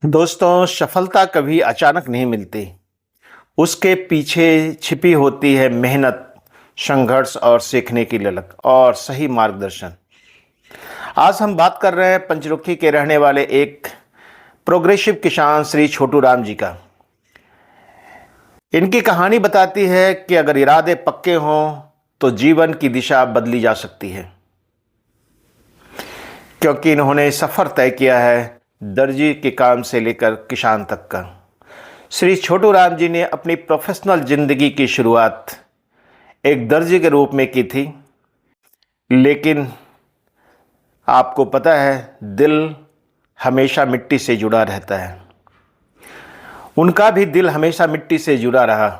दोस्तों, सफलता कभी अचानक नहीं मिलती। उसके पीछे छिपी होती है मेहनत, संघर्ष और सीखने की ललक और सही मार्गदर्शन। आज हम बात कर रहे हैं पंचरुखी के रहने वाले एक प्रोग्रेसिव किसान श्री छोटू राम जी का। इनकी कहानी बताती है कि अगर इरादे पक्के हों तो जीवन की दिशा बदली जा सकती है, क्योंकि इन्होंने सफ़र तय किया है दर्जी के काम से लेकर किसान तक का। श्री छोटू राम जी ने अपनी प्रोफेशनल जिंदगी की शुरुआत एक दर्जी के रूप में की थी, लेकिन आपको पता है दिल हमेशा मिट्टी से जुड़ा रहता है। उनका भी दिल हमेशा मिट्टी से जुड़ा रहा।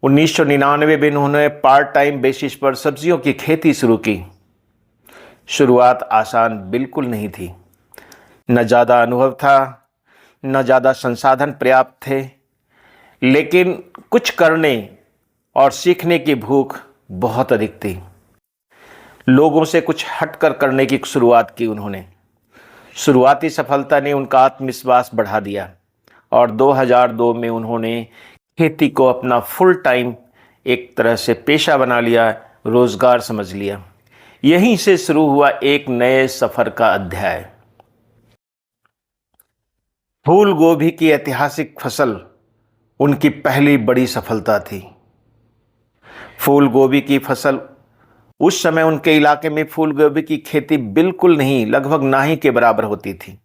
1999 में उन्होंने पार्ट टाइम बेसिस पर सब्जियों की खेती शुरू की। शुरुआत आसान बिल्कुल नहीं थी। न ज़्यादा अनुभव था, न ज़्यादा संसाधन पर्याप्त थे, लेकिन कुछ करने और सीखने की भूख बहुत अधिक थी। लोगों से कुछ हटकर करने की शुरुआत की उन्होंने। शुरुआती सफलता ने उनका आत्मविश्वास बढ़ा दिया और 2002 में उन्होंने खेती को अपना फुल टाइम एक तरह से पेशा बना लिया, रोजगार समझ लिया। यहीं से शुरू हुआ एक नए सफर का अध्याय। फूल गोभी की ऐतिहासिक फसल उनकी पहली बड़ी सफलता थी। फूल गोभी की फसल, उस समय उनके इलाके में फूल गोभी की खेती बिल्कुल नहीं, लगभग ना ही के बराबर होती थी।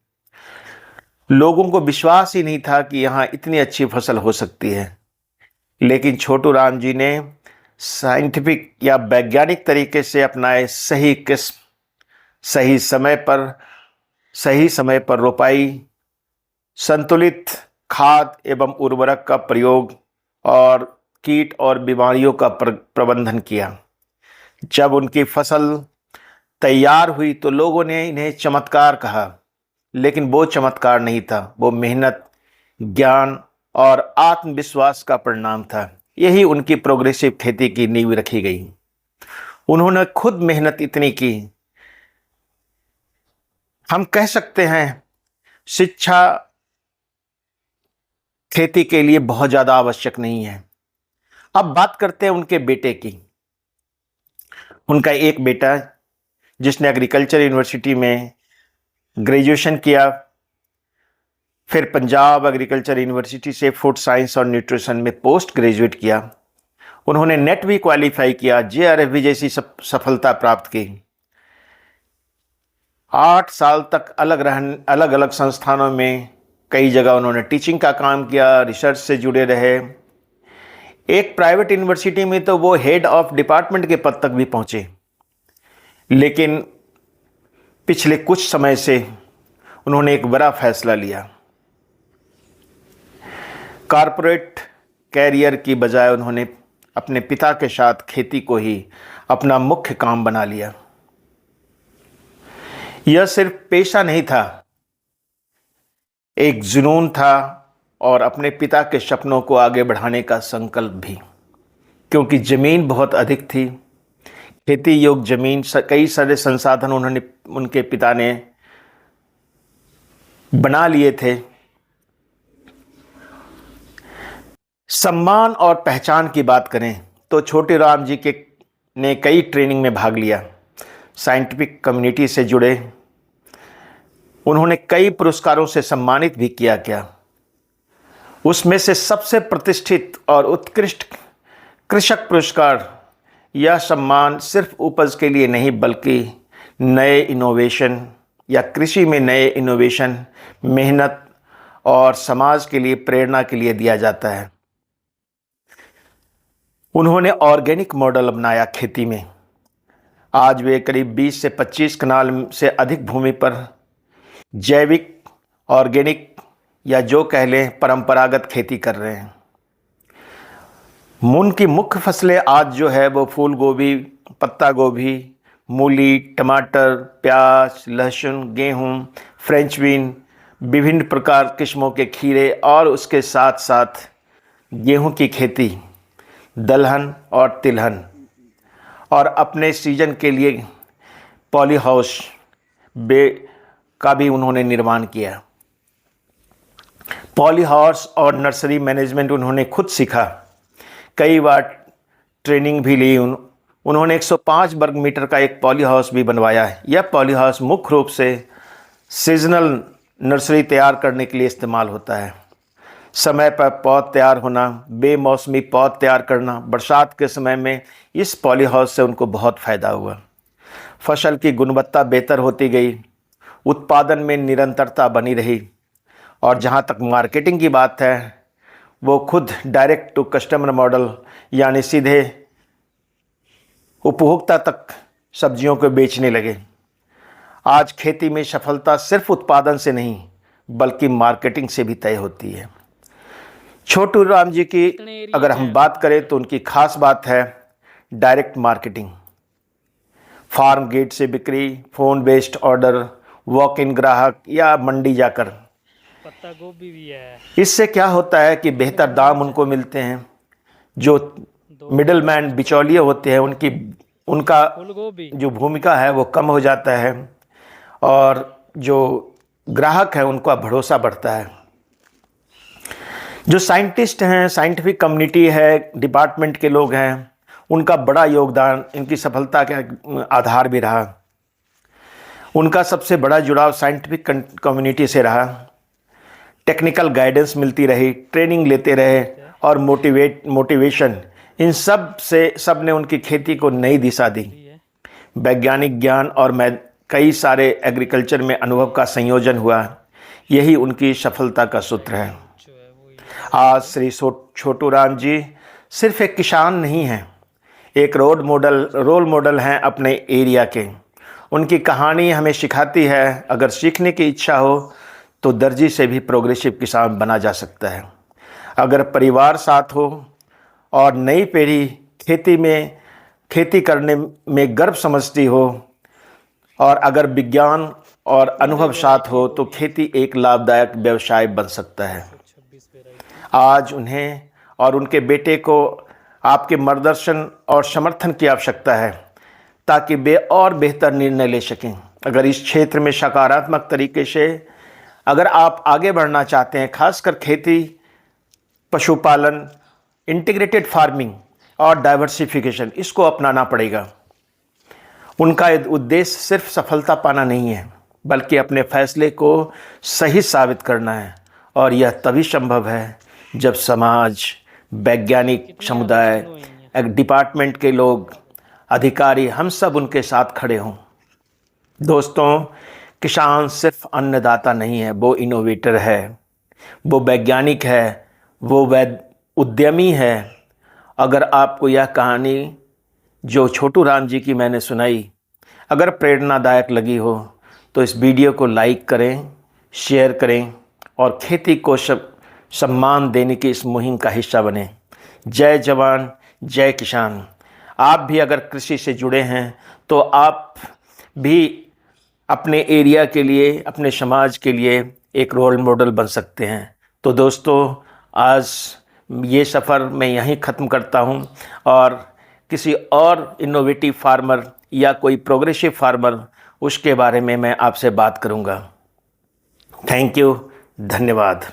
लोगों को विश्वास ही नहीं था कि यहाँ इतनी अच्छी फसल हो सकती है। लेकिन छोटू राम जी ने साइंटिफिक या वैज्ञानिक तरीके से अपनाए सही किस्म, सही समय पर रोपाई, संतुलित खाद एवं उर्वरक का प्रयोग और कीट और बीमारियों का प्रबंधन किया। जब उनकी फसल तैयार हुई तो लोगों ने इन्हें चमत्कार कहा, लेकिन वो चमत्कार नहीं था, वो मेहनत, ज्ञान और आत्मविश्वास का परिणाम था। यही उनकी प्रोग्रेसिव खेती की नींव रखी गई। उन्होंने खुद मेहनत इतनी की, हम कह सकते हैं शिक्षा खेती के लिए बहुत ज़्यादा आवश्यक नहीं है। अब बात करते हैं उनके बेटे की। उनका एक बेटा जिसने एग्रीकल्चर यूनिवर्सिटी में ग्रेजुएशन किया, फिर पंजाब एग्रीकल्चर यूनिवर्सिटी से फूड साइंस और न्यूट्रिशन में पोस्ट ग्रेजुएट किया। उन्होंने नेट भी क्वालिफाई किया, जेआरएफ भी जैसी सफलता प्राप्त की। 8 साल तक अलग अलग संस्थानों में कई जगह उन्होंने टीचिंग का काम किया, रिसर्च से जुड़े रहे। एक प्राइवेट यूनिवर्सिटी में तो वो हेड ऑफ डिपार्टमेंट के पद तक भी पहुंचे। लेकिन पिछले कुछ समय से उन्होंने एक बड़ा फैसला लिया। कॉरपोरेट कैरियर की बजाय उन्होंने अपने पिता के साथ खेती को ही अपना मुख्य काम बना लिया। यह सिर्फ पेशा नहीं था, एक जुनून था और अपने पिता के सपनों को आगे बढ़ाने का संकल्प भी। क्योंकि ज़मीन बहुत अधिक थी, खेती योग्य ज़मीन, कई सारे संसाधन उनके पिता ने बना लिए थे। सम्मान और पहचान की बात करें तो छोटे राम जी ने कई ट्रेनिंग में भाग लिया, साइंटिफिक कम्युनिटी से जुड़े। उन्होंने कई पुरस्कारों से सम्मानित भी किया गया। उसमें से सबसे प्रतिष्ठित और उत्कृष्ट कृषक पुरस्कार, यह सम्मान सिर्फ उपज के लिए नहीं बल्कि नए इनोवेशन या कृषि में नए इनोवेशन, मेहनत और समाज के लिए प्रेरणा के लिए दिया जाता है। उन्होंने ऑर्गेनिक मॉडल अपनाया खेती में। आज वे करीब 20 से 25 कनाल से अधिक भूमि पर जैविक, ऑर्गेनिक या जो कह लें परंपरागत खेती कर रहे हैं। उनकी मुख्य फसलें आज जो है वो फूल गोभी, पत्ता गोभी, मूली, टमाटर, प्याज, लहसुन, गेहूं, फ्रेंच बीन, विभिन्न प्रकार किस्मों के खीरे और उसके साथ साथ गेहूं की खेती, दलहन और तिलहन, और अपने सीजन के लिए पॉली हाउस का भी उन्होंने निर्माण किया। पॉली हाउस और नर्सरी मैनेजमेंट उन्होंने खुद सीखा, कई बार ट्रेनिंग भी ली। उन्होंने 105 वर्ग मीटर का एक पॉली हाउस भी बनवाया है। यह पॉली हाउस मुख्य रूप से सीजनल नर्सरी तैयार करने के लिए इस्तेमाल होता है। समय पर पौध तैयार होना, बेमौसमी पौध तैयार करना। बरसात के समय में इस पॉली हाउस से उनको बहुत फ़ायदा हुआ। फसल की गुणवत्ता बेहतर होती गई, उत्पादन में निरंतरता बनी रही, और जहाँ तक मार्केटिंग की बात है, वो खुद डायरेक्ट टू कस्टमर मॉडल, यानी सीधे उपभोक्ता तक सब्जियों को बेचने लगे। आज खेती में सफलता सिर्फ उत्पादन से नहीं बल्कि मार्केटिंग से भी तय होती है। छोटू राम जी की अगर हम बात करें तो उनकी खास बात है डायरेक्ट मार्केटिंग। फार्म गेट से बिक्री, phone based order, walk in ग्राहक या मंडी जाकर। पत्ता गोभी भी है। इससे क्या होता है कि बेहतर दाम उनको मिलते हैं। जो मिडल मैन बिचौलिए होते हैं उनका जो भूमिका है वो कम हो जाता है, और जो ग्राहक है उनका भरोसा बढ़ता है। जो साइंटिस्ट हैं, साइंटिफिक कम्युनिटी है, डिपार्टमेंट के लोग हैं, उनका बड़ा योगदान इनकी सफलता का आधार भी रहा। उनका सबसे बड़ा जुड़ाव साइंटिफिक कम्युनिटी से रहा। टेक्निकल गाइडेंस मिलती रही, ट्रेनिंग लेते रहे, और मोटिवेशन, इन सब ने उनकी खेती को नई दिशा दी। वैज्ञानिक ज्ञान और कई सारे एग्रीकल्चर में अनुभव का संयोजन हुआ, यही उनकी सफलता का सूत्र है। आज श्री छोटू राम जी सिर्फ एक किसान नहीं हैं, एक रोल मॉडल हैं अपने एरिया के। उनकी कहानी हमें सिखाती है, अगर सीखने की इच्छा हो तो दर्जी से भी प्रोग्रेसिव किसान बना जा सकता है। अगर परिवार साथ हो और नई पीढ़ी खेती करने में गर्व समझती हो, और अगर विज्ञान और अनुभव साथ हो तो खेती एक लाभदायक व्यवसाय बन सकता है। आज उन्हें और उनके बेटे को आपके मार्गदर्शन और समर्थन की आवश्यकता है ताकि वे और बेहतर निर्णय ले सकें। अगर इस क्षेत्र में सकारात्मक तरीके से अगर आप आगे बढ़ना चाहते हैं, खासकर खेती, पशुपालन, इंटीग्रेटेड फार्मिंग और डाइवर्सिफिकेशन, इसको अपनाना पड़ेगा। उनका उद्देश्य सिर्फ सफलता पाना नहीं है बल्कि अपने फैसले को सही साबित करना है, और यह तभी संभव है जब समाज, वैज्ञानिक समुदाय, डिपार्टमेंट के लोग, अधिकारी, हम सब उनके साथ खड़े हों। दोस्तों, किसान सिर्फ अन्नदाता नहीं है, वो इनोवेटर है, वो वैज्ञानिक है, वो उद्यमी है। अगर आपको यह कहानी जो छोटू राम जी की मैंने सुनाई अगर प्रेरणादायक लगी हो तो इस वीडियो को लाइक करें, शेयर करें, और खेती को सम्मान देने की इस मुहिम का हिस्सा बने। जय जवान, जय किसान। आप भी अगर कृषि से जुड़े हैं तो आप भी अपने एरिया के लिए, अपने समाज के लिए एक रोल मॉडल बन सकते हैं। तो दोस्तों, आज ये सफ़र मैं यहीं ख़त्म करता हूँ, और किसी और इनोवेटिव फार्मर या कोई प्रोग्रेसिव फार्मर, उसके बारे में मैं आपसे बात करूँगा। थैंक यू, धन्यवाद।